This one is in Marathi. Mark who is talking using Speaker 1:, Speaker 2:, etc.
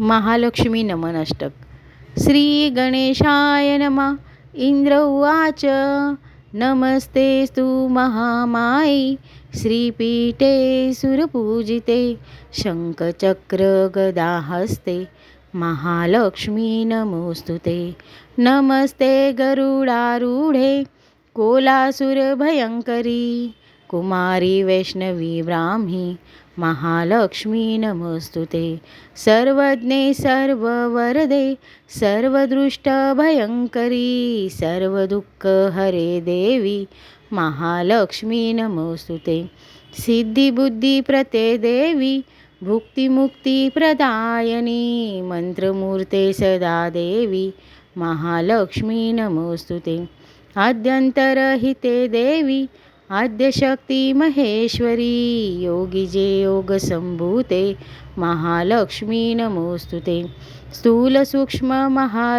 Speaker 1: महालक्ष्मी नमन अष्टक. श्री गणेशाय नमः. इंद्र उवाच नमस्तेस्तु महामाये श्रीपीठे सुरपूजिते शङ्खचक्रगदाहस्ते महालक्ष्मी नमोस्तुते. नमस्ते गरुडारूढे कोलासुरभयङ्करी कुमारी वैष्णवी ब्राह्मी महालक्ष्मी नमोस्तुते. सर्वज्ञे सर्ववरदे सर्वदृष्टभयङ्करी सर्वदुःखहरे देवी महालक्ष्मी नमोस्तुते. सिद्धिबुद्धिप्रदे देवी भुक्तिमुक्तिप्रदायिनी मंत्रमूर्ते सदा देवी महालक्ष्मी नमोस्तुते. आद्यन्तरहिते देवी आद्यशक्ती महेश्वरी योगिजे योगसंभूते महालक्ष्मी नमोस्तुते. स्थूल सूक्ष्म महारूपे